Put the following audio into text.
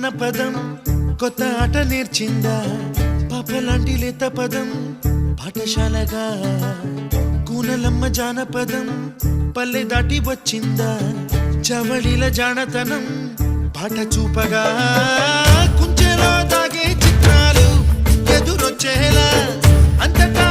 అన్న పదం కొత్త ఆట నేర్చిందా పాపలాంటి లేత పదం పాఠశాలగా కూనలమ్మ జానపదం పల్లె దాటి వచ్చిందా చవళిల జానతనం పాట చూపగా కుంచెలో దాగే చిత్రాలు ఎదురొచ్చేలా అంతటా